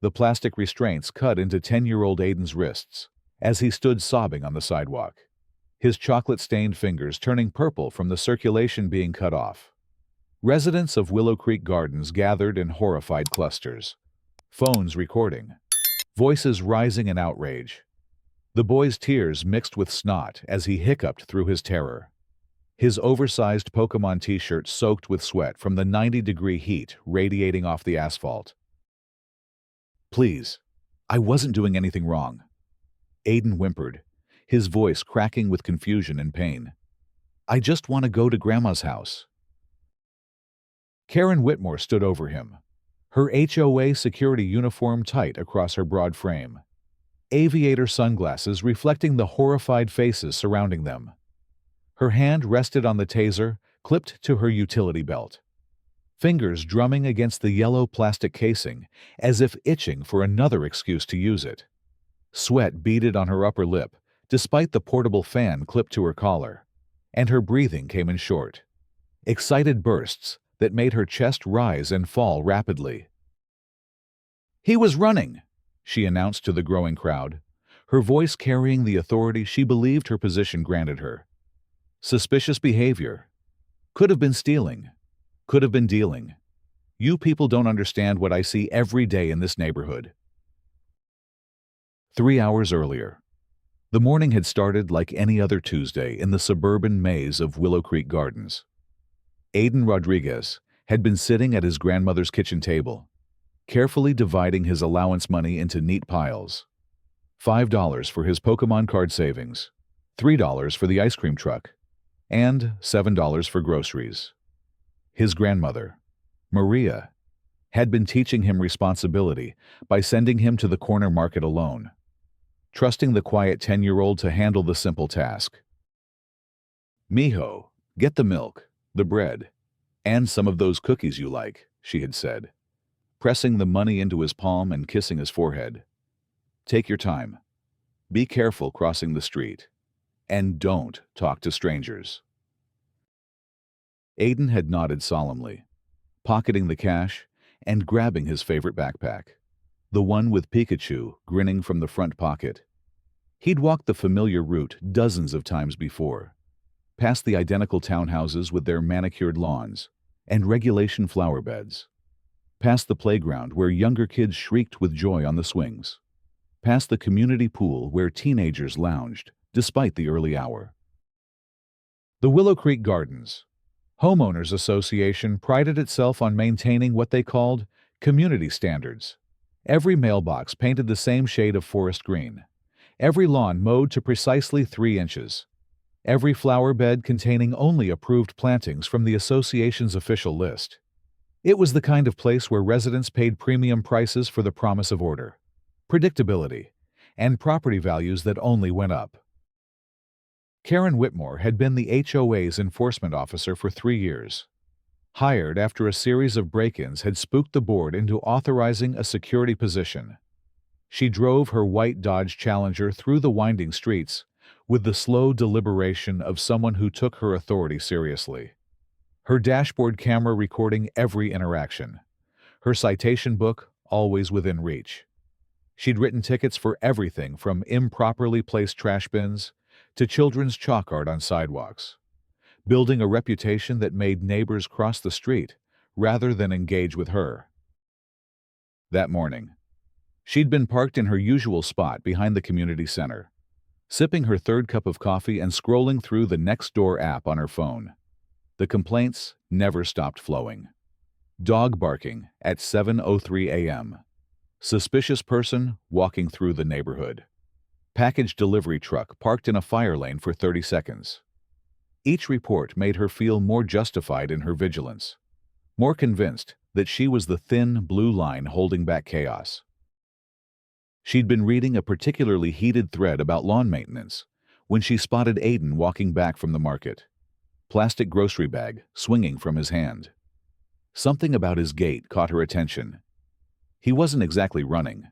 The plastic restraints cut into 10-year-old Aiden's wrists as he stood sobbing on the sidewalk, his chocolate-stained fingers turning purple from the circulation being cut off. Residents of Willow Creek Gardens gathered in horrified clusters, phones recording, voices rising in outrage. The boy's tears mixed with snot as he hiccuped through his terror, his oversized Pokemon t-shirt soaked with sweat from the 90-degree heat radiating off the asphalt. "Please, I wasn't doing anything wrong," Aiden whimpered, his voice cracking with confusion and pain. "I just want to go to Grandma's house." Karen Whitmore stood over him, her HOA security uniform tight across her broad frame, aviator sunglasses reflecting the horrified faces surrounding them. Her hand rested on the taser, clipped to her utility belt, fingers drumming against the yellow plastic casing as if itching for another excuse to use it. Sweat beaded on her upper lip, despite the portable fan clipped to her collar, and her breathing came in short, excited bursts that made her chest rise and fall rapidly. "He was running," she announced to the growing crowd, her voice carrying the authority she believed her position granted her. "Suspicious behavior. Could have been stealing. Could have been dealing. You people don't understand what I see every day in this neighborhood." 3 hours earlier, the morning had started like any other Tuesday in the suburban maze of Willow Creek Gardens. Aiden Rodriguez had been sitting at his grandmother's kitchen table, carefully dividing his allowance money into neat piles. $5 for his Pokemon card savings, $3 for the ice cream truck, and $7 for groceries. His grandmother, Maria, had been teaching him responsibility by sending him to the corner market alone, trusting the quiet 10-year-old to handle the simple task. "Mijo, get the milk, the bread, and some of those cookies you like," she had said, pressing the money into his palm and kissing his forehead. "Take your time. Be careful crossing the street. And don't talk to strangers." Aiden had nodded solemnly, pocketing the cash and grabbing his favorite backpack, the one with Pikachu grinning from the front pocket. He'd walked the familiar route dozens of times before, past the identical townhouses with their manicured lawns and regulation flower beds, past the playground where younger kids shrieked with joy on the swings, past the community pool where teenagers lounged despite the early hour. The Willow Creek Gardens Homeowners Association prided itself on maintaining what they called community standards. Every mailbox painted the same shade of forest green, every lawn mowed to precisely 3 inches, every flower bed containing only approved plantings from the association's official list. It was the kind of place where residents paid premium prices for the promise of order, predictability, and property values that only went up. Karen Whitmore had been the HOA's enforcement officer for 3 years, hired after a series of break-ins had spooked the board into authorizing a security position. She drove her white Dodge Challenger through the winding streets with the slow deliberation of someone who took her authority seriously, her dashboard camera recording every interaction, her citation book always within reach. She'd written tickets for everything from improperly placed trash bins to children's chalk art on sidewalks, building a reputation that made neighbors cross the street rather than engage with her. That morning, she'd been parked in her usual spot behind the community center, sipping her 3rd cup of coffee and scrolling through the Nextdoor app on her phone. The complaints never stopped flowing. Dog barking at 7:03 a.m. Suspicious person walking through the neighborhood. Package delivery truck parked in a fire lane for 30 seconds. Each report made her feel more justified in her vigilance, more convinced that she was the thin blue line holding back chaos. She'd been reading a particularly heated thread about lawn maintenance when she spotted Aiden walking back from the market, plastic grocery bag swinging from his hand. Something about his gait caught her attention. He wasn't exactly running,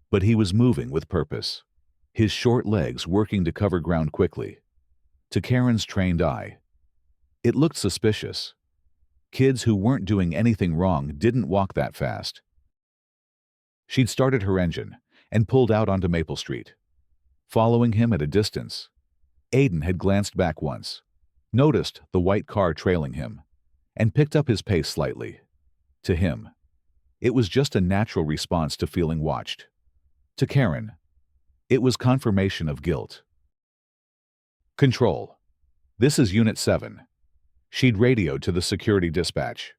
but he was moving with purpose, his short legs working to cover ground quickly. To Karen's trained eye, it looked suspicious. Kids who weren't doing anything wrong didn't walk that fast. She'd started her engine and pulled out onto Maple Street. Following him at a distance, Aiden had glanced back once, noticed the white car trailing him, and picked up his pace slightly. To him, it was just a natural response to feeling watched. To Karen, it was confirmation of guilt. Control. This is Unit 7. She'd radioed to the security dispatch,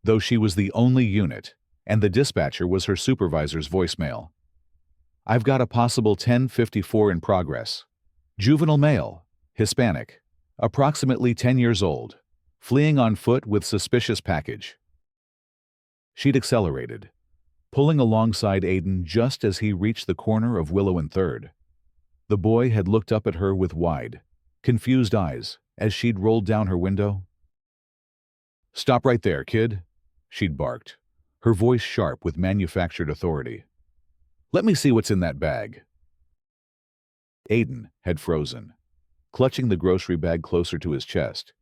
though she was the only unit, and the dispatcher was her supervisor's voicemail. I've got a possible 1054 in progress. Juvenile male, Hispanic, approximately 10 years old, fleeing on foot with suspicious package. She'd accelerated, pulling alongside Aiden just as he reached the corner of Willow and 3rd. The boy had looked up at her with wide, confused eyes as she'd rolled down her window. "Stop right there, kid," she'd barked, her voice sharp with manufactured authority. "Let me see what's in that bag." Aiden had frozen, clutching the grocery bag closer to his chest.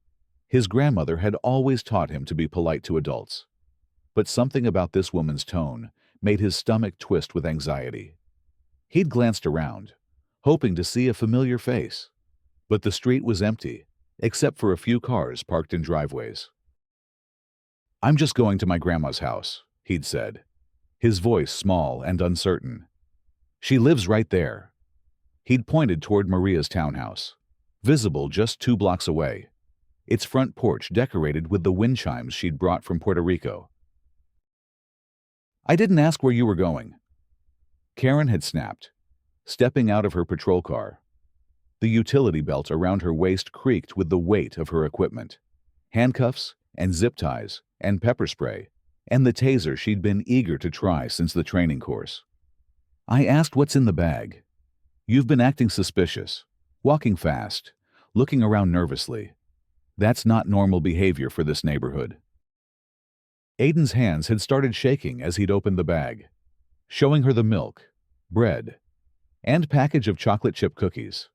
His grandmother had always taught him to be polite to adults. But something about this woman's tone made his stomach twist with anxiety. He'd glanced around, hoping to see a familiar face, but the street was empty, except for a few cars parked in driveways. "I'm just going to my grandma's house," he'd said, his voice small and uncertain. "She lives right there." He'd pointed toward Maria's townhouse, visible just 2 blocks away, its front porch decorated with the wind chimes she'd brought from Puerto Rico. "I didn't ask where you were going," Karen had snapped, stepping out of her patrol car. The utility belt around her waist creaked with the weight of her equipment. Handcuffs and zip ties and pepper spray and the taser she'd been eager to try since the training course. "I asked what's in the bag. You've been acting suspicious, walking fast, looking around nervously. That's not normal behavior for this neighborhood." Aiden's hands had started shaking as he'd opened the bag, showing her the milk, bread, and package of chocolate chip cookies.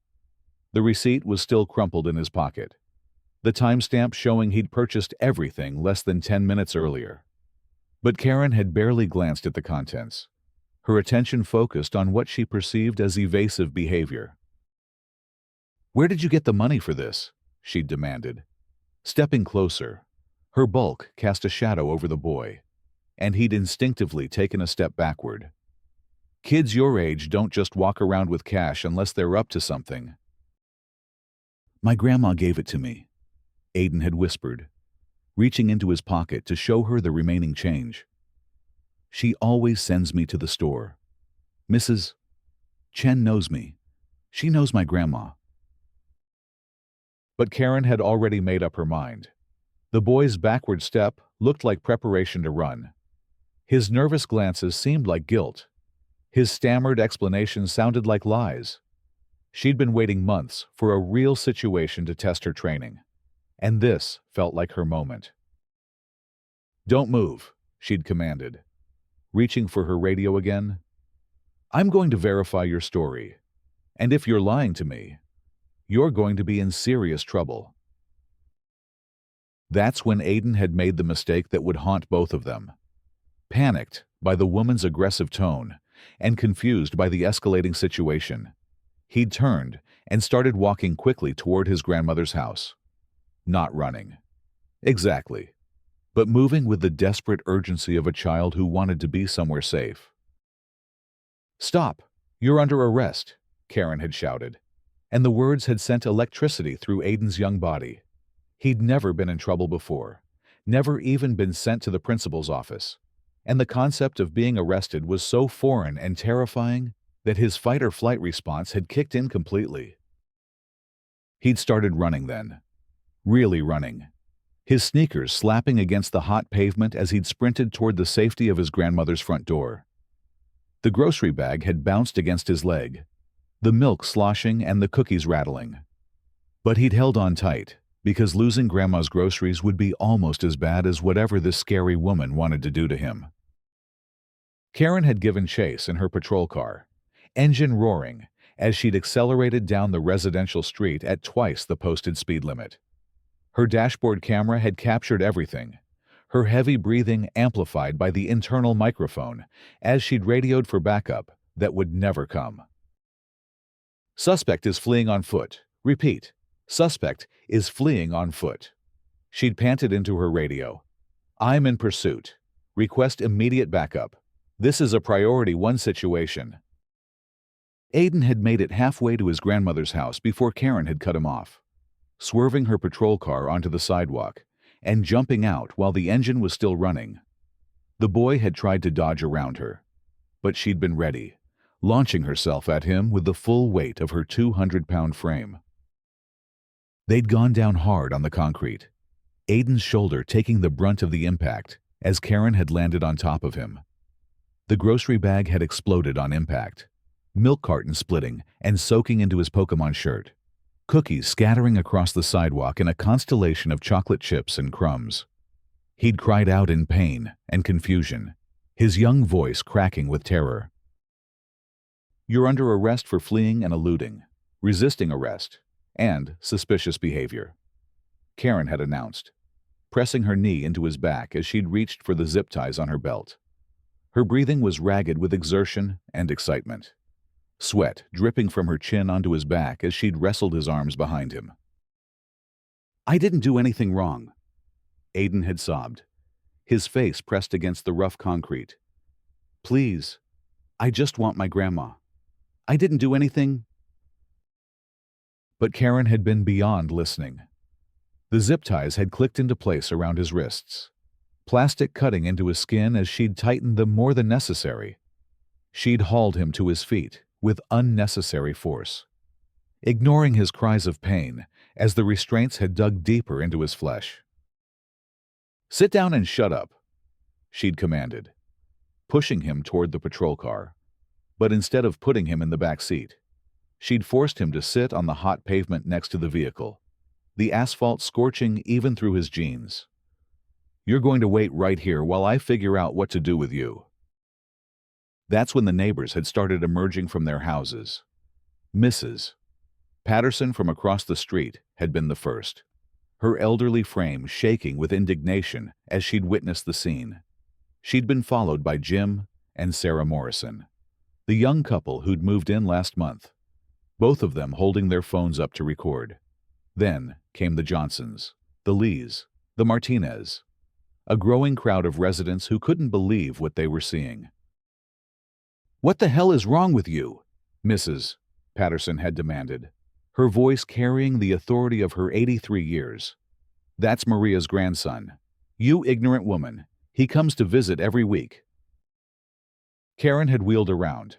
The receipt was still crumpled in his pocket, the timestamp showing he'd purchased everything less than 10 minutes earlier. But Karen had barely glanced at the contents, her attention focused on what she perceived as evasive behavior. "Where did you get the money for this?" she'd demanded. Stepping closer, her bulk cast a shadow over the boy, and he'd instinctively taken a step backward. "Kids your age don't just walk around with cash unless they're up to something." "My grandma gave it to me," Aiden had whispered, reaching into his pocket to show her the remaining change. "She always sends me to the store. Mrs. Chen knows me. She knows my grandma." But Karen had already made up her mind. The boy's backward step looked like preparation to run. His nervous glances seemed like guilt. His stammered explanations sounded like lies. She'd been waiting months for a real situation to test her training, and this felt like her moment. "Don't move," she'd commanded, reaching for her radio again. "I'm going to verify your story, and if you're lying to me, you're going to be in serious trouble." That's when Aiden had made the mistake that would haunt both of them. Panicked by the woman's aggressive tone and confused by the escalating situation, he'd turned and started walking quickly toward his grandmother's house. Not running. Exactly. But moving with the desperate urgency of a child who wanted to be somewhere safe. "Stop! You're under arrest," Karen had shouted, and the words had sent electricity through Aiden's young body. He'd never been in trouble before, never even been sent to the principal's office, and the concept of being arrested was so foreign and terrifying that his fight-or-flight response had kicked in completely. He'd started running then. Really running. His sneakers slapping against the hot pavement as he'd sprinted toward the safety of his grandmother's front door. The grocery bag had bounced against his leg, the milk sloshing and the cookies rattling. But he'd held on tight, because losing Grandma's groceries would be almost as bad as whatever this scary woman wanted to do to him. Karen had given chase in her patrol car, engine roaring, as she'd accelerated down the residential street at twice the posted speed limit. Her dashboard camera had captured everything, her heavy breathing amplified by the internal microphone as she'd radioed for backup that would never come. Suspect is fleeing on foot. Repeat. Suspect is fleeing on foot. She'd panted into her radio. I'm in pursuit. Request immediate backup. This is a priority 1 situation. Aiden had made it halfway to his grandmother's house before Karen had cut him off, swerving her patrol car onto the sidewalk and jumping out while the engine was still running. The boy had tried to dodge around her, but she'd been ready, launching herself at him with the full weight of her 200-pound frame. They'd gone down hard on the concrete, Aiden's shoulder taking the brunt of the impact as Karen had landed on top of him. The grocery bag had exploded on impact, milk carton splitting and soaking into his Pokemon shirt, cookies scattering across the sidewalk in a constellation of chocolate chips and crumbs. He'd cried out in pain and confusion, his young voice cracking with terror. You're under arrest for fleeing and eluding, resisting arrest, and suspicious behavior, Karen had announced, pressing her knee into his back as she'd reached for the zip ties on her belt. Her breathing was ragged with exertion and excitement, sweat dripping from her chin onto his back as she'd wrestled his arms behind him. I didn't do anything wrong, Aiden had sobbed, his face pressed against the rough concrete. Please, I just want my grandma. I didn't do anything. But Karen had been beyond listening. The zip ties had clicked into place around his wrists, plastic cutting into his skin as she'd tightened them more than necessary. She'd hauled him to his feet with unnecessary force, ignoring his cries of pain as the restraints had dug deeper into his flesh. Sit down and shut up, she'd commanded, pushing him toward the patrol car. But instead of putting him in the back seat, she'd forced him to sit on the hot pavement next to the vehicle, the asphalt scorching even through his jeans. You're going to wait right here while I figure out what to do with you. That's when the neighbors had started emerging from their houses. Mrs. Patterson from across the street had been the first, her elderly frame shaking with indignation as she'd witnessed the scene. She'd been followed by Jim and Sarah Morrison, the young couple who'd moved in last month, both of them holding their phones up to record. Then came the Johnsons, the Lees, the Martinez, a growing crowd of residents who couldn't believe what they were seeing. What the hell is wrong with you? Mrs. Patterson had demanded, her voice carrying the authority of her 83 years. That's Maria's grandson. You ignorant woman. He comes to visit every week. Karen had wheeled around,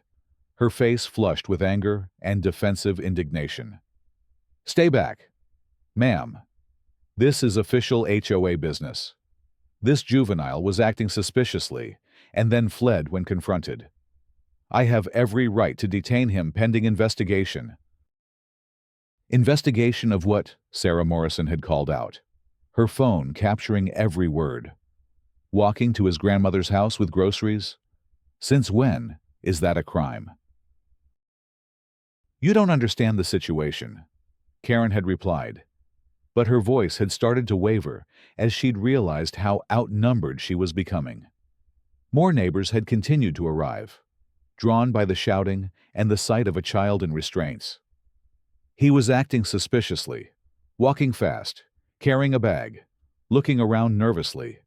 her face flushed with anger and defensive indignation. Stay back. Ma'am, this is official HOA business. This juvenile was acting suspiciously and then fled when confronted. I have every right to detain him pending investigation. Investigation of what? Sarah Morrison had called out, her phone capturing every word. Walking to his grandmother's house with groceries? Since when is that a crime? You don't understand the situation, Karen had replied, but her voice had started to waver as she'd realized how outnumbered she was becoming. More neighbors had continued to arrive, drawn by the shouting and the sight of a child in restraints. He was acting suspiciously, walking fast, carrying a bag, looking around nervously.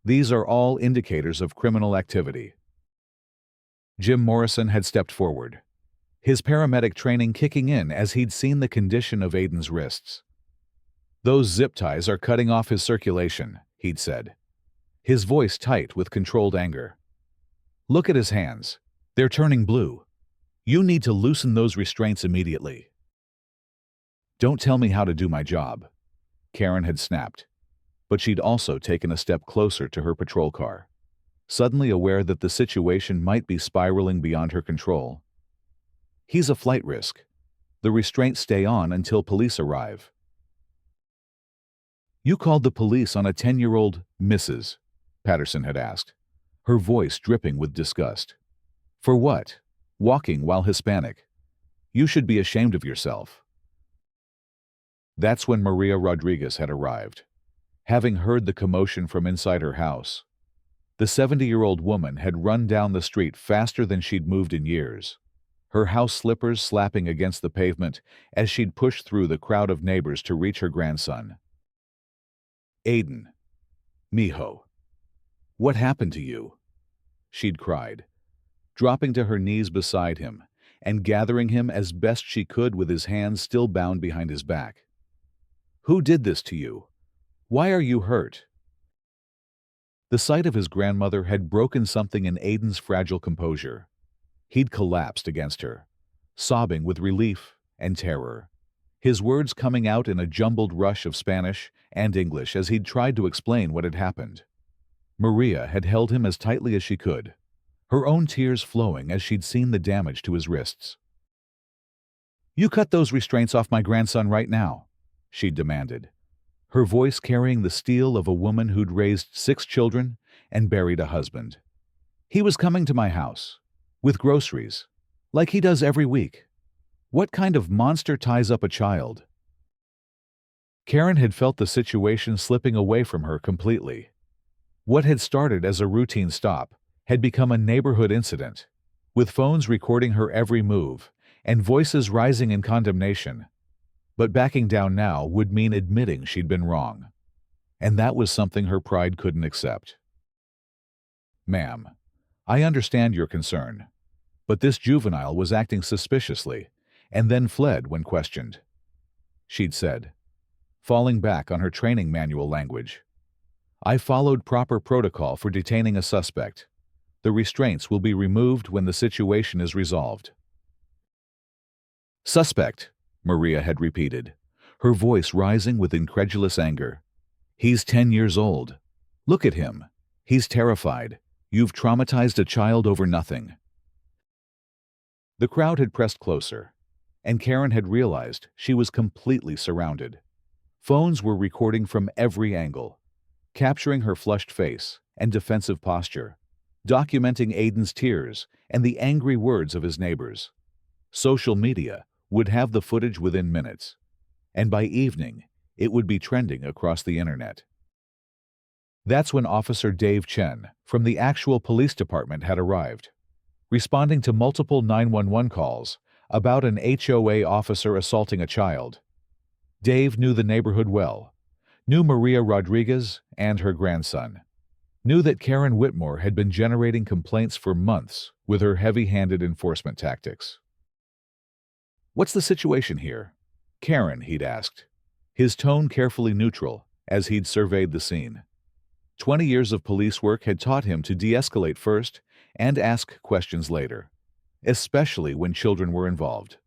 These are all indicators of criminal activity. Jim Morrison had stepped forward, his paramedic training kicking in as he'd seen the condition of Aiden's wrists. Those zip ties are cutting off his circulation, he'd said, his voice tight with controlled anger. Look at his hands. They're turning blue. You need to loosen those restraints immediately. Don't tell me how to do my job, Karen had snapped, but she'd also taken a step closer to her patrol car, suddenly aware that the situation might be spiraling beyond her control. He's a flight risk. The restraints stay on until police arrive. You called the police on a 10-year-old Mrs. Patterson had asked, her voice dripping with disgust. For what? Walking while Hispanic. You should be ashamed of yourself. That's when Maria Rodriguez had arrived, Having heard the commotion from inside her house, the 70-year-old woman had run down the street faster than she'd moved in years, her house slippers slapping against the pavement as she'd pushed through the crowd of neighbors to reach her grandson. "Aiden, mijo, what happened to you?" she'd cried, dropping to her knees beside him and gathering him as best she could with his hands still bound behind his back. "Who did this to you? Why are you hurt?" The sight of his grandmother had broken something in Aiden's fragile composure. He'd collapsed against her, sobbing with relief and terror, his words coming out in a jumbled rush of Spanish and English as he'd tried to explain what had happened. Maria had held him as tightly as she could, her own tears flowing as she'd seen the damage to his wrists. "You cut those restraints off my grandson right now," she'd demanded, her voice carrying the steel of a woman who'd raised 6 children and buried a husband. "He was coming to my house, with groceries, like he does every week. What kind of monster ties up a child?" Karen had felt the situation slipping away from her completely. What had started as a routine stop had become a neighborhood incident, with phones recording her every move and voices rising in condemnation. But backing down now would mean admitting she'd been wrong, and that was something her pride couldn't accept. "Ma'am, I understand your concern, but this juvenile was acting suspiciously and then fled when questioned," she'd said, falling back on her training manual language. "I followed proper protocol for detaining a suspect. The restraints will be removed when the situation is resolved." "Suspect," Maria had repeated, her voice rising with incredulous anger. "He's 10 years old. Look at him. He's terrified. You've traumatized a child over nothing." The crowd had pressed closer, and Karen had realized she was completely surrounded. Phones were recording from every angle, capturing her flushed face and defensive posture, documenting Aiden's tears and the angry words of his neighbors. Social media would have the footage within minutes, and by evening, it would be trending across the internet. That's when Officer Dave Chen from the actual police department had arrived, responding to multiple 911 calls about an HOA officer assaulting a child. Dave knew the neighborhood well, knew Maria Rodriguez and her grandson, knew that Karen Whitmore had been generating complaints for months with her heavy-handed enforcement tactics. "What's the situation here, Karen?" he'd asked, his tone carefully neutral as he'd surveyed the scene. 20 years of police work had taught him to de-escalate first and ask questions later, especially when children were involved.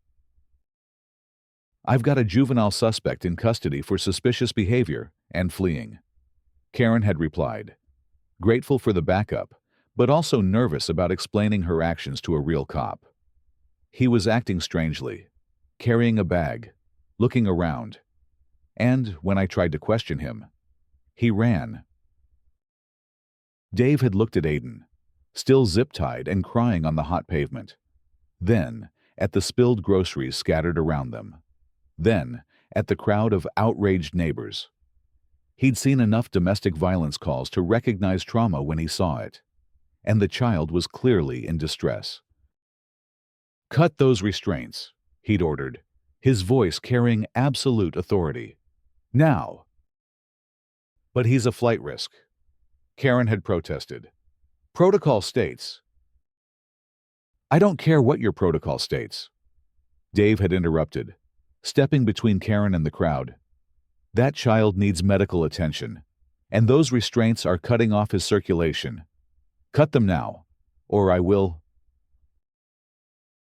"I've got a juvenile suspect in custody for suspicious behavior and fleeing," Karen had replied, grateful for the backup, but also nervous about explaining her actions to a real cop. He was acting strangely, carrying a bag, looking around, and when I tried to question him, he ran. Dave had looked at Aiden, still zip-tied and crying on the hot pavement. Then, at the spilled groceries scattered around them. Then, at the crowd of outraged neighbors. He'd seen enough domestic violence calls to recognize trauma when he saw it, and the child was clearly in distress. "Cut those restraints," he'd ordered, his voice carrying absolute authority. "Now!" "But he's a flight risk," Karen had protested. "Protocol states—" "I don't care what your protocol states," Dave had interrupted, stepping between Karen and the crowd. "That child needs medical attention, and those restraints are cutting off his circulation. Cut them now, or I will—"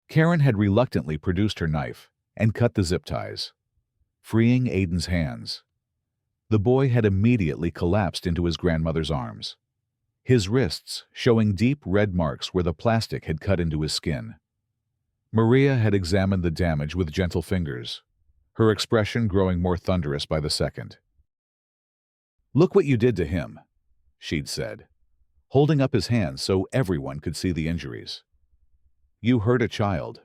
Karen had reluctantly produced her knife and cut the zip ties, freeing Aiden's hands. The boy had immediately collapsed into his grandmother's arms, his wrists showing deep red marks where the plastic had cut into his skin. Maria had examined the damage with gentle fingers, her expression growing more thunderous by the second. "Look what you did to him," she'd said, holding up his hands so everyone could see the injuries. "You hurt a child.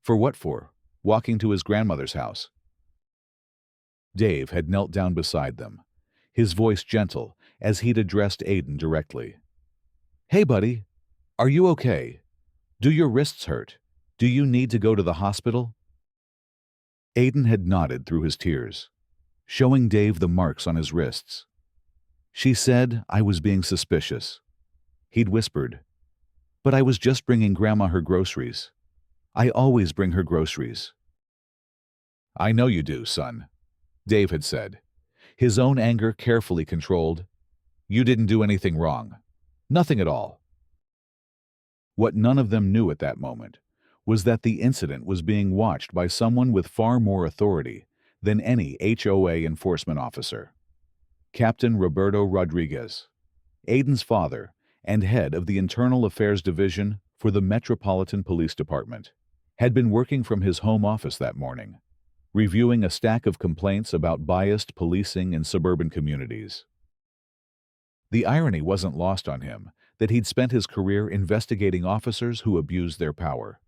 For what for? Walking to his grandmother's house." Dave had knelt down beside them, his voice gentle as he'd addressed Aiden directly. "Hey, buddy, are you okay? Do your wrists hurt? Do you need to go to the hospital?" Aiden had nodded through his tears, showing Dave the marks on his wrists. "She said I was being suspicious." He'd whispered, "But I was just bringing Grandma her groceries. I always bring her groceries." "I know you do, son," Dave had said, his own anger carefully controlled. "You didn't do anything wrong. Nothing at all." What none of them knew at that moment was that the incident was being watched by someone with far more authority than any HOA enforcement officer. Captain Roberto Rodriguez, Aiden's father and head of the Internal Affairs Division for the Metropolitan Police Department, had been working from his home office that morning, reviewing a stack of complaints about biased policing in suburban communities. The irony wasn't lost on him that he'd spent his career investigating officers who abused their power,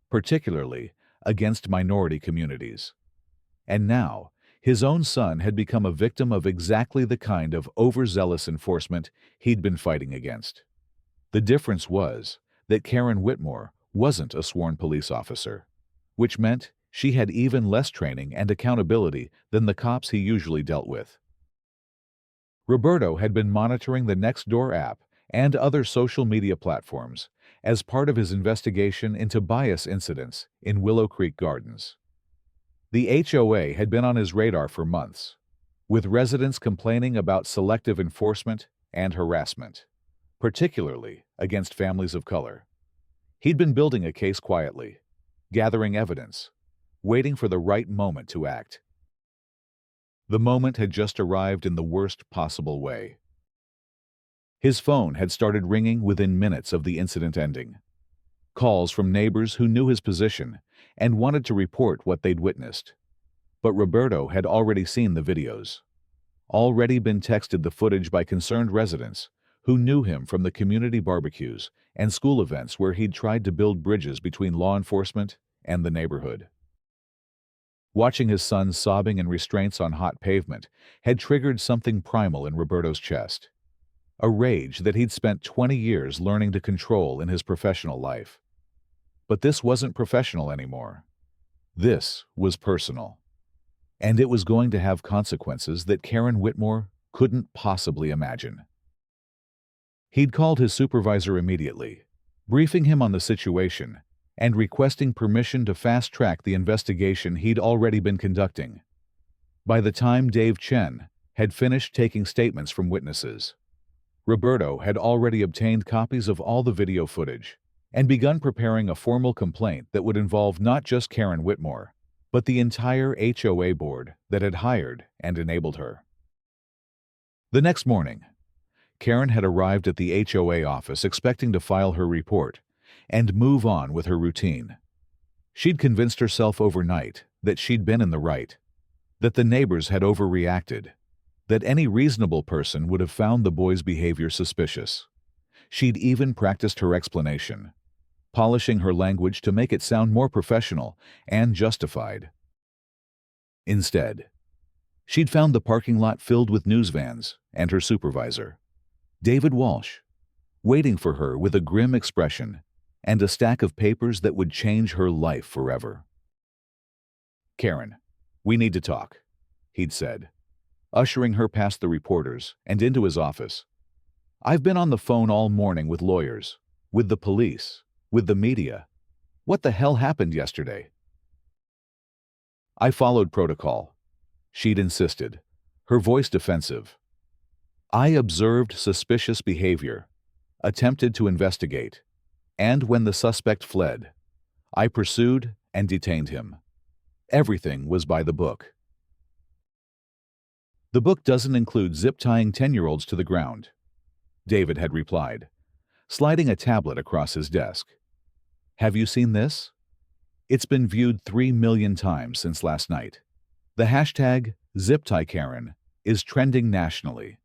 particularly against minority communities. And now, his own son had become a victim of exactly the kind of overzealous enforcement he'd been fighting against. The difference was that Karen Whitmore wasn't a sworn police officer, which meant she had even less training and accountability than the cops he usually dealt with. Roberto had been monitoring the Nextdoor app and other social media platforms as part of his investigation into bias incidents in Willow Creek Gardens. The HOA had been on his radar for months, with residents complaining about selective enforcement and harassment, particularly against families of color. He'd been building a case quietly, gathering evidence, waiting for the right moment to act. The moment had just arrived in the worst possible way. His phone had started ringing within minutes of the incident ending. Calls from neighbors who knew his position and wanted to report what they'd witnessed. But Roberto had already seen the videos, already been texted the footage by concerned residents who knew him from the community barbecues and school events where he'd tried to build bridges between law enforcement and the neighborhood. Watching his son sobbing in restraints on hot pavement had triggered something primal in Roberto's chest, a rage that he'd spent 20 years learning to control in his professional life. But this wasn't professional anymore. This was personal. And it was going to have consequences that Karen Whitmore couldn't possibly imagine. He'd called his supervisor immediately, briefing him on the situation and requesting permission to fast-track the investigation he'd already been conducting. By the time Dave Chen had finished taking statements from witnesses, Roberto had already obtained copies of all the video footage and begun preparing a formal complaint that would involve not just Karen Whitmore, but the entire HOA board that had hired and enabled her. The next morning, Karen had arrived at the HOA office expecting to file her report and move on with her routine. She'd convinced herself overnight that she'd been in the right, that the neighbors had overreacted, that any reasonable person would have found the boy's behavior suspicious. She'd even practiced her explanation, polishing her language to make it sound more professional and justified. Instead, she'd found the parking lot filled with news vans and her supervisor, David Walsh, waiting for her with a grim expression and a stack of papers that would change her life forever. "Karen, we need to talk," he'd said, ushering her past the reporters and into his office. "I've been on the phone all morning with lawyers, with the police, with the media. What the hell happened yesterday?" "I followed protocol," she'd insisted, her voice defensive. "I observed suspicious behavior, attempted to investigate, and when the suspect fled, I pursued and detained him. Everything was by the book." "The book doesn't include zip-tying 10-year-olds to the ground," David had replied, sliding a tablet across his desk. "Have you seen this? It's been viewed 3 million times since last night. The hashtag #ZipTieKaren is trending nationally.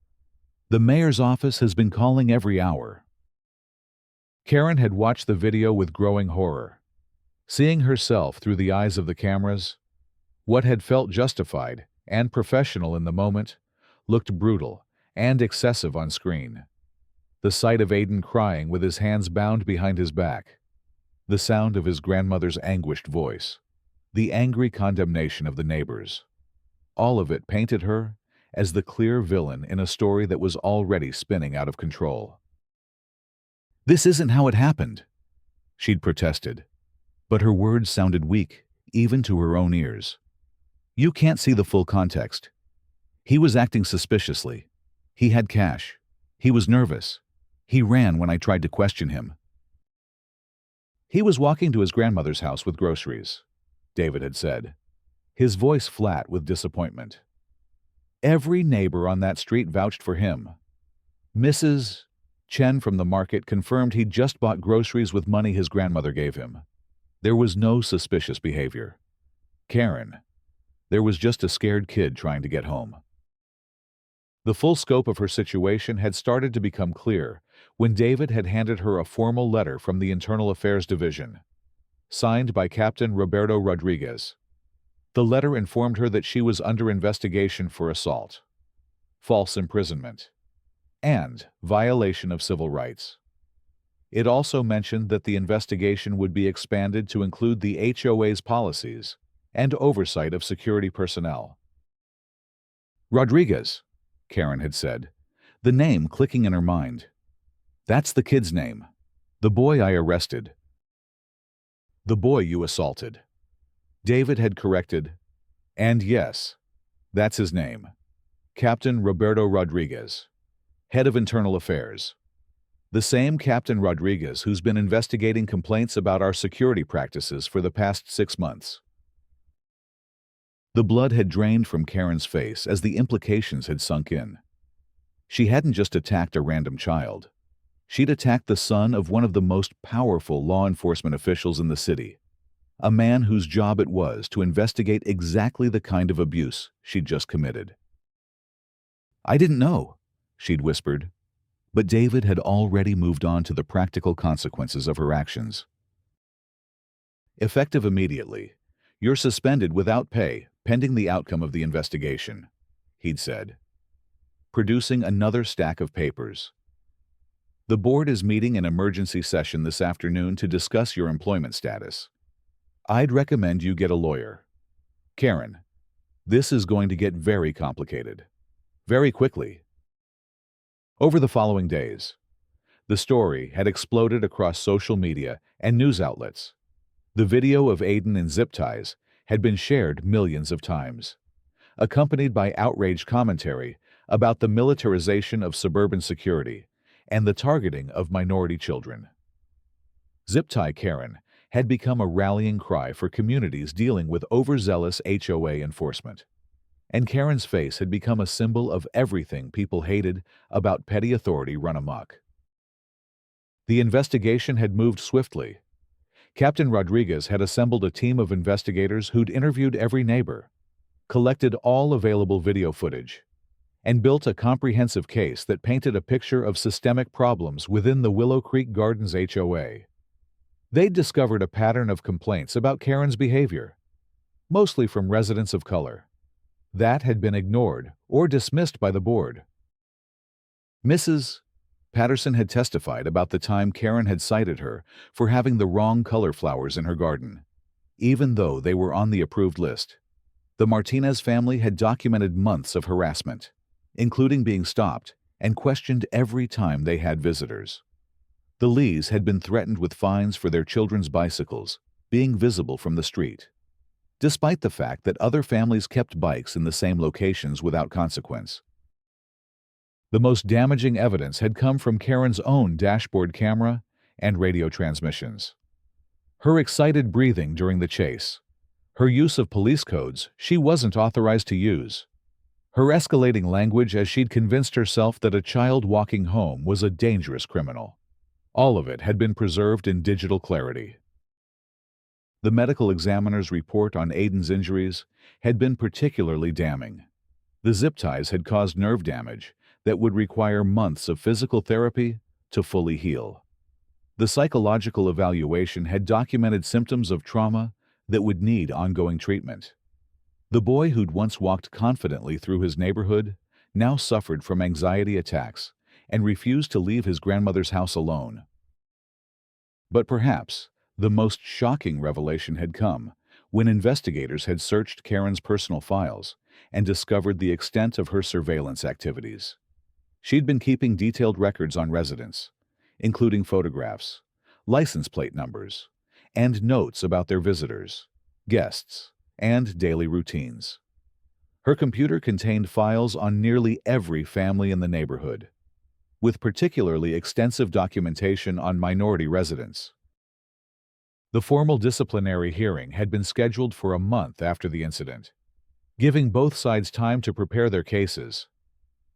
The mayor's office has been calling every hour." Karen had watched the video with growing horror, seeing herself through the eyes of the cameras. What had felt justified and professional in the moment looked brutal and excessive on screen. The sight of Aiden crying with his hands bound behind his back, the sound of his grandmother's anguished voice, the angry condemnation of the neighbors, all of it painted her as the clear villain in a story that was already spinning out of control. "This isn't how it happened," she'd protested, but her words sounded weak, even to her own ears. "You can't see the full context. He was acting suspiciously. He had cash. He was nervous. He ran when I tried to question him." He was walking to his grandmother's house with groceries, David had said, his voice flat with disappointment. Every neighbor on that street vouched for him. Mrs. Chen from the market confirmed he'd just bought groceries with money his grandmother gave him. There was no suspicious behavior. Karen, there was just a scared kid trying to get home. The full scope of her situation had started to become clear when David had handed her a formal letter from the Internal Affairs Division, signed by Captain Roberto Rodriguez. The letter informed her that she was under investigation for assault, false imprisonment, and violation of civil rights. It also mentioned that the investigation would be expanded to include the HOA's policies and oversight of security personnel. "Rodriguez," Karen had said, the name clicking in her mind. "That's the kid's name. The boy I arrested. The boy you assaulted." David had corrected, and yes, that's his name. Captain Roberto Rodriguez, head of Internal Affairs. The same Captain Rodriguez who's been investigating complaints about our security practices for the past 6 months. The blood had drained from Karen's face as the implications had sunk in. She hadn't just attacked a random child. She'd attacked the son of one of the most powerful law enforcement officials in the city, a man whose job it was to investigate exactly the kind of abuse she'd just committed. "I didn't know," she'd whispered, but David had already moved on to the practical consequences of her actions. "Effective immediately, you're suspended without pay pending the outcome of the investigation," he'd said, producing another stack of papers. "The board is meeting an emergency session this afternoon to discuss your employment status. I'd recommend you get a lawyer. Karen, this is going to get very complicated. Very quickly." Over the following days, the story had exploded across social media and news outlets. The video of Aiden in zip ties had been shared millions of times, accompanied by outraged commentary about the militarization of suburban security and the targeting of minority children. Zip Tie Karen had become a rallying cry for communities dealing with overzealous HOA enforcement, and Karen's face had become a symbol of everything people hated about petty authority run amok. The investigation had moved swiftly. Captain Rodriguez had assembled a team of investigators who'd interviewed every neighbor, collected all available video footage, and built a comprehensive case that painted a picture of systemic problems within the Willow Creek Gardens HOA. They'd discovered a pattern of complaints about Karen's behavior, mostly from residents of color, that had been ignored or dismissed by the board. Mrs. Patterson had testified about the time Karen had cited her for having the wrong color flowers in her garden, even though they were on the approved list. The Martinez family had documented months of harassment, including being stopped and questioned every time they had visitors. The Lees had been threatened with fines for their children's bicycles being visible from the street, despite the fact that other families kept bikes in the same locations without consequence. The most damaging evidence had come from Karen's own dashboard camera and radio transmissions. Her excited breathing during the chase, her use of police codes she wasn't authorized to use, her escalating language as she'd convinced herself that a child walking home was a dangerous criminal. All of it had been preserved in digital clarity. The medical examiner's report on Aiden's injuries had been particularly damning. The zip ties had caused nerve damage that would require months of physical therapy to fully heal. The psychological evaluation had documented symptoms of trauma that would need ongoing treatment. The boy who'd once walked confidently through his neighborhood now suffered from anxiety attacks and refused to leave his grandmother's house alone. But perhaps the most shocking revelation had come when investigators had searched Karen's personal files and discovered the extent of her surveillance activities. She'd been keeping detailed records on residents, including photographs, license plate numbers, and notes about their visitors, guests, and daily routines. Her computer contained files on nearly every family in the neighborhood, with particularly extensive documentation on minority residents. The formal disciplinary hearing had been scheduled for a month after the incident, giving both sides time to prepare their cases.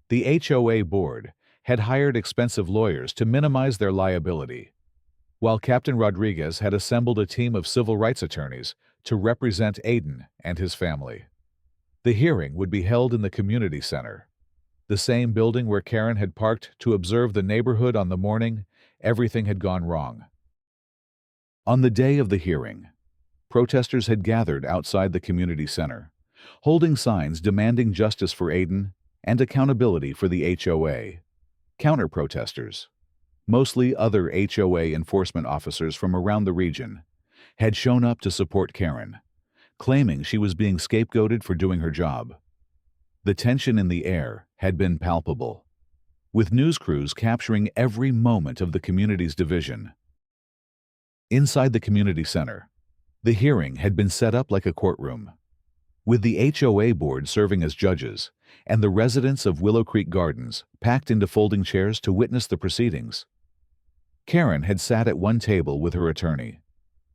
The HOA board had hired expensive lawyers to minimize their liability, while Captain Rodriguez had assembled a team of civil rights attorneys to represent Aiden and his family. The hearing would be held in the community center, the same building where Karen had parked to observe the neighborhood on the morning everything had gone wrong. On the day of the hearing, protesters had gathered outside the community center, holding signs demanding justice for Aiden and accountability for the HOA. Counter-protesters, mostly other HOA enforcement officers from around the region, had shown up to support Karen, claiming she was being scapegoated for doing her job. The tension in the air had been palpable, with news crews capturing every moment of the community's division. Inside the community center, the hearing had been set up like a courtroom, with the HOA board serving as judges and the residents of Willow Creek Gardens packed into folding chairs to witness the proceedings. Karen had sat at one table with her attorney,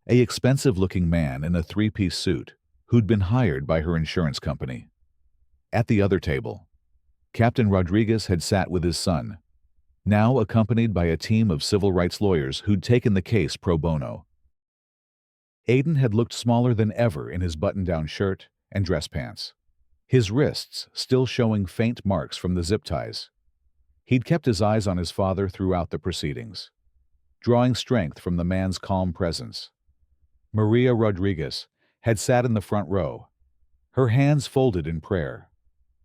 an expensive-looking man in a three-piece suit who'd been hired by her insurance company. At the other table, Captain Rodriguez had sat with his son, now accompanied by a team of civil rights lawyers who'd taken the case pro bono. Aiden had looked smaller than ever in his button-down shirt and dress pants, his wrists still showing faint marks from the zip ties. He'd kept his eyes on his father throughout the proceedings, drawing strength from the man's calm presence. Maria Rodriguez had sat in the front row, her hands folded in prayer,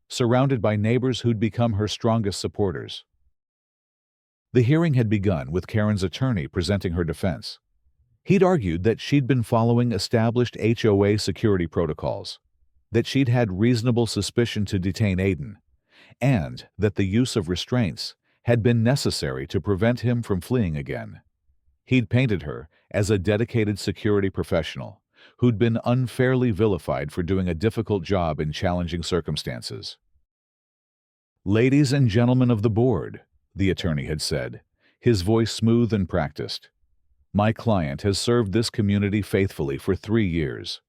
surrounded by neighbors who'd become her strongest supporters. The hearing had begun with Karen's attorney presenting her defense. He'd argued that she'd been following established HOA security protocols, that she'd had reasonable suspicion to detain Aiden, and that the use of restraints had been necessary to prevent him from fleeing again. He'd painted her as a dedicated security professional who'd been unfairly vilified for doing a difficult job in challenging circumstances. "Ladies and gentlemen of the board," the attorney had said, his voice smooth and practiced, "my client has served this community faithfully for 3 years.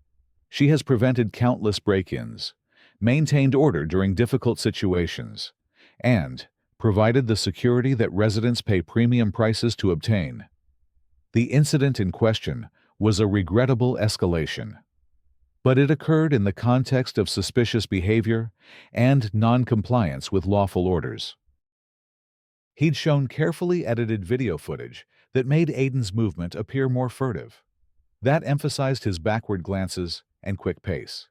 She has prevented countless break-ins, maintained order during difficult situations, and provided the security that residents pay premium prices to obtain. The incident in question was a regrettable escalation, but it occurred in the context of suspicious behavior and non-compliance with lawful orders." He'd shown carefully edited video footage that made Aiden's movement appear more furtive. That emphasized his backward glances and quick pace.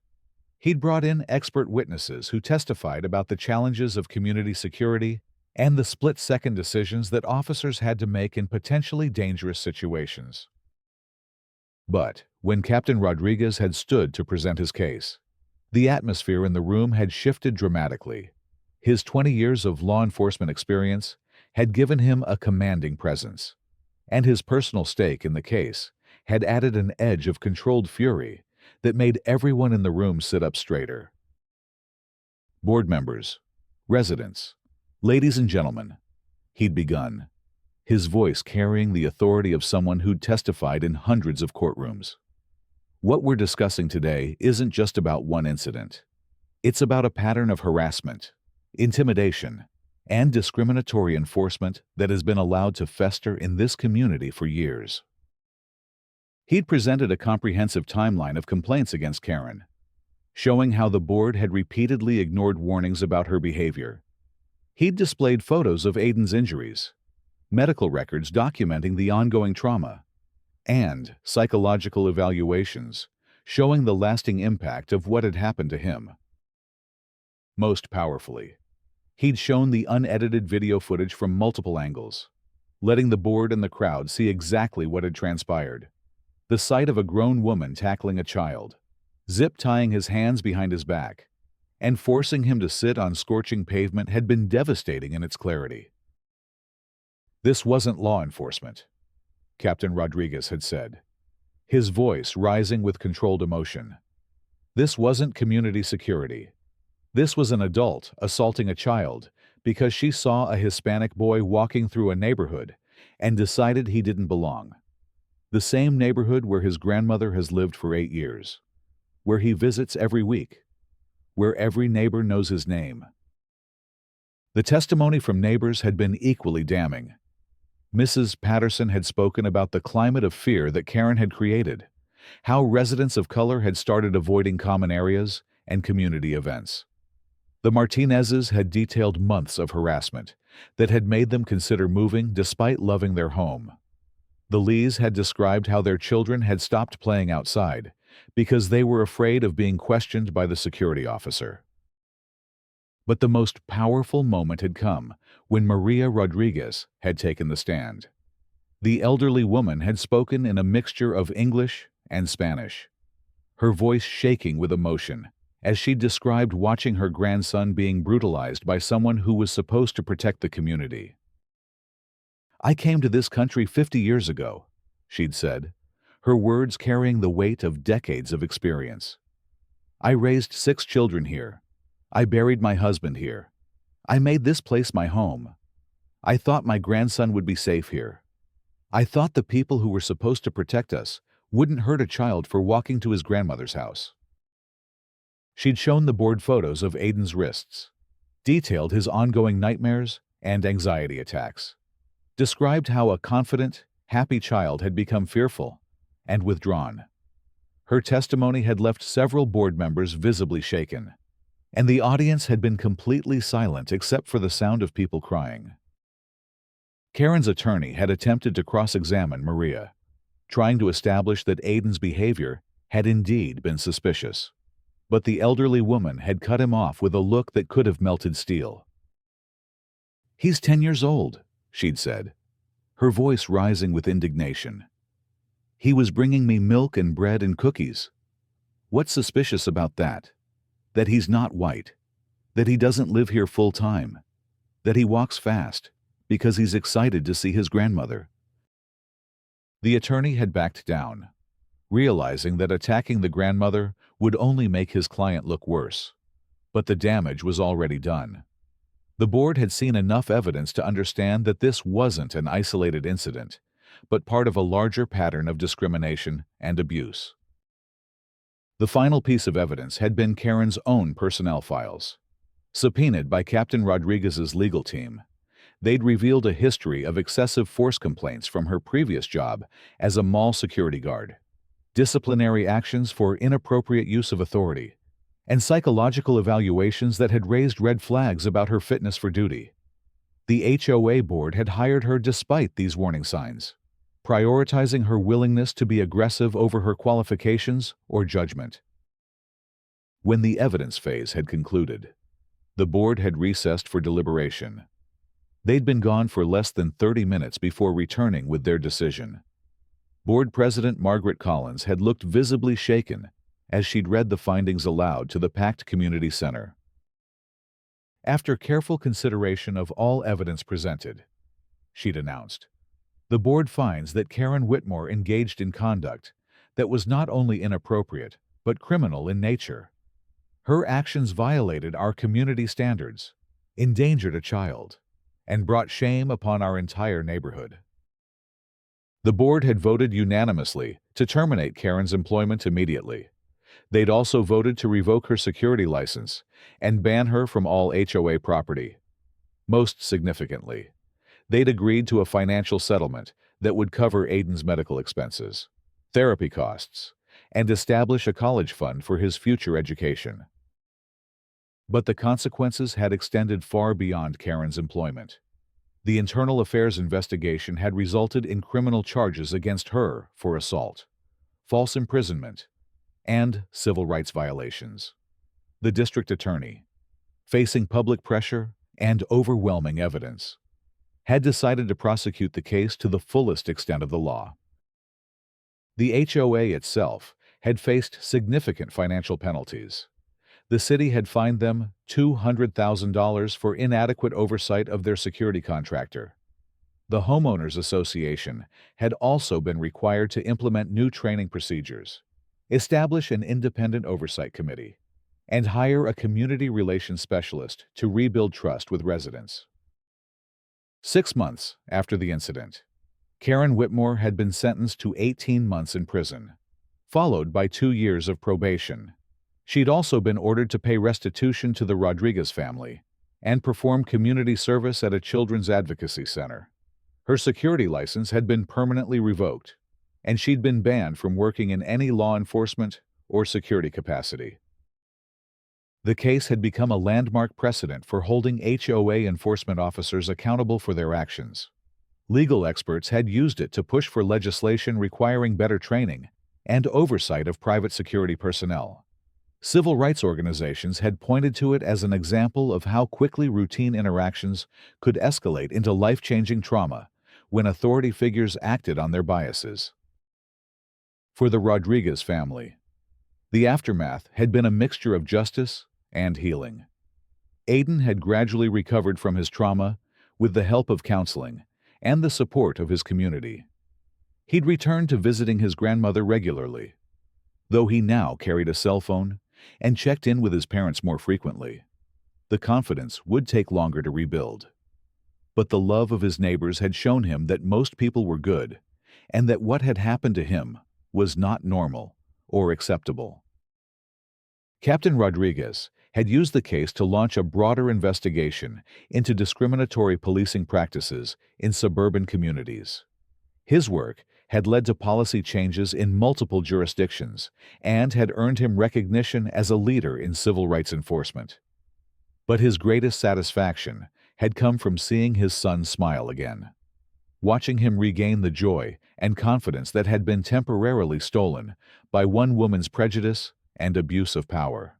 He'd brought in expert witnesses who testified about the challenges of community security and the split-second decisions that officers had to make in potentially dangerous situations. But when Captain Rodriguez had stood to present his case, the atmosphere in the room had shifted dramatically. His 20 years of law enforcement experience had given him a commanding presence, and his personal stake in the case had added an edge of controlled fury that made everyone in the room sit up straighter. "Board members, residents, ladies and gentlemen," he'd begun, his voice carrying the authority of someone who'd testified in hundreds of courtrooms. "What we're discussing today isn't just about one incident. It's about a pattern of harassment, intimidation, and discriminatory enforcement that has been allowed to fester in this community for years." He'd presented a comprehensive timeline of complaints against Karen, showing how the board had repeatedly ignored warnings about her behavior. He'd displayed photos of Aiden's injuries, medical records documenting the ongoing trauma, and psychological evaluations showing the lasting impact of what had happened to him. Most powerfully, He'd shown the unedited video footage from multiple angles, letting the board and the crowd see exactly what had transpired. The sight of a grown woman tackling a child, zip-tying his hands behind his back, and forcing him to sit on scorching pavement had been devastating in its clarity. This wasn't law enforcement, Captain Rodriguez had said, his voice rising with controlled emotion. This wasn't community security. This was an adult assaulting a child because she saw a Hispanic boy walking through a neighborhood and decided he didn't belong. The same neighborhood where his grandmother has lived for 8 years, where he visits every week, where every neighbor knows his name. The testimony from neighbors had been equally damning. Mrs. Patterson had spoken about the climate of fear that Karen had created, how residents of color had started avoiding common areas and community events. The Martinezes had detailed months of harassment that had made them consider moving despite loving their home. The Lees had described how their children had stopped playing outside because they were afraid of being questioned by the security officer. But the most powerful moment had come when Maria Rodriguez had taken the stand. The elderly woman had spoken in a mixture of English and Spanish, her voice shaking with emotion as she described watching her grandson being brutalized by someone who was supposed to protect the community. "I came to this country 50 years ago," she'd said, her words carrying the weight of decades of experience. "I raised 6 children here. I buried my husband here. I made this place my home. I thought my grandson would be safe here. I thought the people who were supposed to protect us wouldn't hurt a child for walking to his grandmother's house." She'd shown the board photos of Aiden's wrists, detailed his ongoing nightmares and anxiety attacks, described how a confident, happy child had become fearful and withdrawn. Her testimony had left several board members visibly shaken, and the audience had been completely silent except for the sound of people crying. Karen's attorney had attempted to cross-examine Maria, trying to establish that Aiden's behavior had indeed been suspicious. But the elderly woman had cut him off with a look that could have melted steel. "He's 10 years old," she'd said, her voice rising with indignation. "He was bringing me milk and bread and cookies. What's suspicious about that? That he's not white, that he doesn't live here full time, that he walks fast because he's excited to see his grandmother." The attorney had backed down, realizing that attacking the grandmother would only make his client look worse. But the damage was already done. The board had seen enough evidence to understand that this wasn't an isolated incident, but part of a larger pattern of discrimination and abuse. The final piece of evidence had been Karen's own personnel files. Subpoenaed by Captain Rodriguez's legal team, they'd revealed a history of excessive force complaints from her previous job as a mall security guard, disciplinary actions for inappropriate use of authority, and psychological evaluations that had raised red flags about her fitness for duty. The HOA board had hired her despite these warning signs, prioritizing her willingness to be aggressive over her qualifications or judgment. When the evidence phase had concluded, the board had recessed for deliberation. They'd been gone for less than 30 minutes before returning with their decision. Board President Margaret Collins had looked visibly shaken as she'd read the findings aloud to the packed community center. "After careful consideration of all evidence presented," she'd announced, "the board finds that Karen Whitmore engaged in conduct that was not only inappropriate, but criminal in nature. Her actions violated our community standards, endangered a child, and brought shame upon our entire neighborhood." The board had voted unanimously to terminate Karen's employment immediately. They'd also voted to revoke her security license and ban her from all HOA property. Most significantly, they'd agreed to a financial settlement that would cover Aiden's medical expenses, therapy costs, and establish a college fund for his future education. But the consequences had extended far beyond Karen's employment. The internal affairs investigation had resulted in criminal charges against her for assault, false imprisonment, and civil rights violations. The district attorney, facing public pressure and overwhelming evidence, had decided to prosecute the case to the fullest extent of the law. The HOA itself had faced significant financial penalties. The city had fined them $200,000 for inadequate oversight of their security contractor. The Homeowners Association had also been required to implement new training procedures, establish an independent oversight committee, and hire a community relations specialist to rebuild trust with residents. 6 months after the incident, Karen Whitmore had been sentenced to 18 months in prison, followed by 2 years of probation. She'd also been ordered to pay restitution to the Rodriguez family and perform community service at a children's advocacy center. Her security license had been permanently revoked, and she'd been banned from working in any law enforcement or security capacity. The case had become a landmark precedent for holding HOA enforcement officers accountable for their actions. Legal experts had used it to push for legislation requiring better training and oversight of private security personnel. Civil rights organizations had pointed to it as an example of how quickly routine interactions could escalate into life-changing trauma when authority figures acted on their biases. For the Rodriguez family, the aftermath had been a mixture of justice and healing. Aiden had gradually recovered from his trauma with the help of counseling and the support of his community. He'd returned to visiting his grandmother regularly, though he now carried a cell phone and checked in with his parents more frequently. The confidence would take longer to rebuild. But the love of his neighbors had shown him that most people were good, and that what had happened to him was not normal or acceptable. Captain Rodriguez had used the case to launch a broader investigation into discriminatory policing practices in suburban communities. His work had led to policy changes in multiple jurisdictions and had earned him recognition as a leader in civil rights enforcement. But his greatest satisfaction had come from seeing his son smile again, watching him regain the joy and confidence that had been temporarily stolen by one woman's prejudice and abuse of power.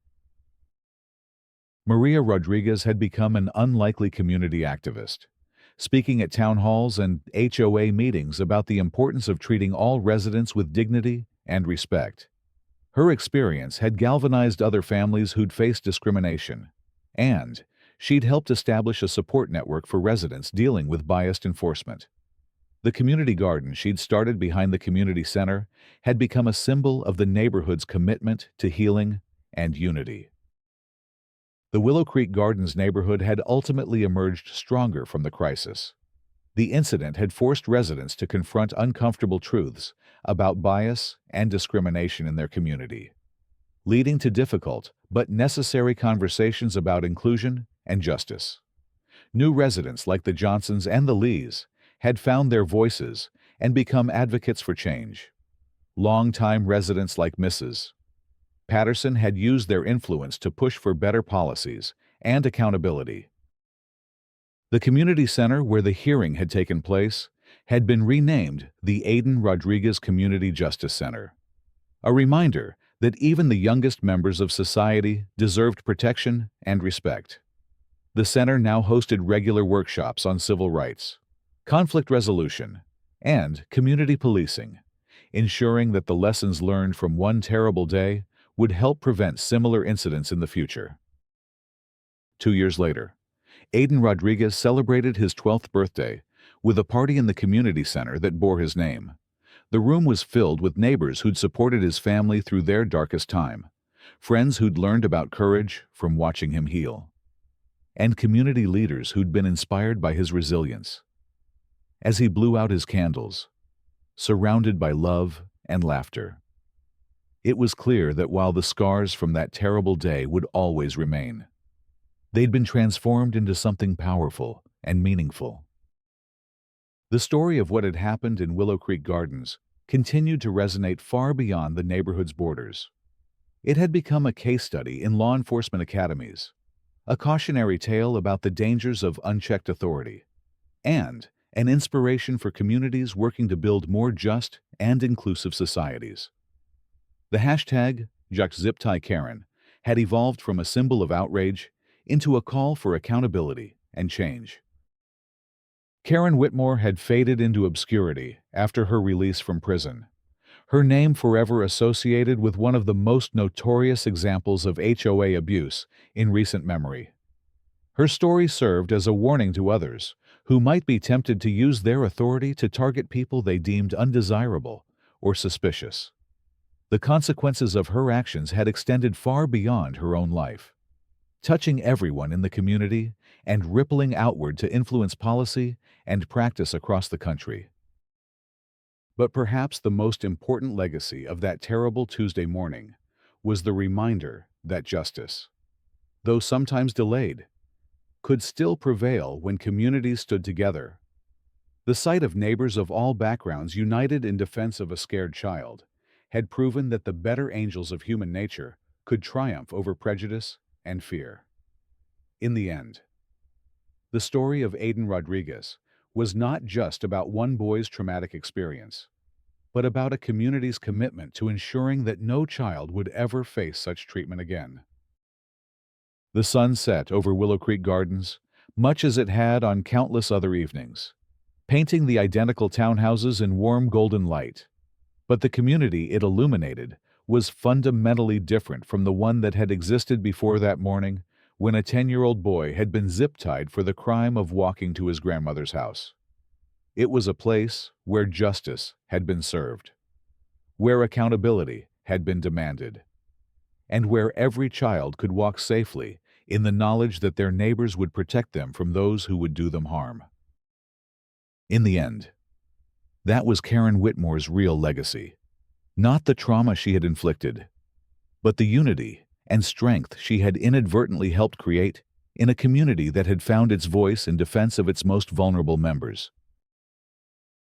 Maria Rodriguez had become an unlikely community activist, speaking at town halls and HOA meetings about the importance of treating all residents with dignity and respect. Her experience had galvanized other families who'd faced discrimination, and she'd helped establish a support network for residents dealing with biased enforcement. The community garden she'd started behind the community center had become a symbol of the neighborhood's commitment to healing and unity. The Willow Creek Gardens neighborhood had ultimately emerged stronger from the crisis. The incident had forced residents to confront uncomfortable truths about bias and discrimination in their community, leading to difficult but necessary conversations about inclusion and justice. New residents like the Johnsons and the Lees had found their voices and become advocates for change. Longtime residents like Mrs. Patterson had used their influence to push for better policies and accountability. The community center where the hearing had taken place had been renamed the Aiden Rodriguez Community Justice Center, a reminder that even the youngest members of society deserved protection and respect. The center now hosted regular workshops on civil rights, conflict resolution, and community policing, ensuring that the lessons learned from one terrible day would help prevent similar incidents in the future. 2 years later, Aiden Rodriguez celebrated his 12th birthday with a party in the community center that bore his name. The room was filled with neighbors who'd supported his family through their darkest time, friends who'd learned about courage from watching him heal, and community leaders who'd been inspired by his resilience. As he blew out his candles, surrounded by love and laughter, it was clear that while the scars from that terrible day would always remain, they'd been transformed into something powerful and meaningful. The story of what had happened in Willow Creek Gardens continued to resonate far beyond the neighborhood's borders. It had become a case study in law enforcement academies, a cautionary tale about the dangers of unchecked authority, and an inspiration for communities working to build more just and inclusive societies. The hashtag #HOA Karen had evolved from a symbol of outrage into a call for accountability and change. Karen Whitmore had faded into obscurity after her release from prison, her name forever associated with one of the most notorious examples of HOA abuse in recent memory. Her story served as a warning to others who might be tempted to use their authority to target people they deemed undesirable or suspicious. The consequences of her actions had extended far beyond her own life, touching everyone in the community and rippling outward to influence policy and practice across the country. But perhaps the most important legacy of that terrible Tuesday morning was the reminder that justice, though sometimes delayed, could still prevail when communities stood together. The sight of neighbors of all backgrounds united in defense of a scared child had proven that the better angels of human nature could triumph over prejudice and fear. In the end, the story of Aiden Rodriguez was not just about one boy's traumatic experience, but about a community's commitment to ensuring that no child would ever face such treatment again. The sun set over Willow Creek Gardens, much as it had on countless other evenings, painting the identical townhouses in warm golden light. But the community it illuminated was fundamentally different from the one that had existed before that morning when a 10-year-old boy had been zip-tied for the crime of walking to his grandmother's house. It was a place where justice had been served, where accountability had been demanded, and where every child could walk safely in the knowledge that their neighbors would protect them from those who would do them harm. In the end, that was Karen Whitmore's real legacy. Not the trauma she had inflicted, but the unity and strength she had inadvertently helped create in a community that had found its voice in defense of its most vulnerable members.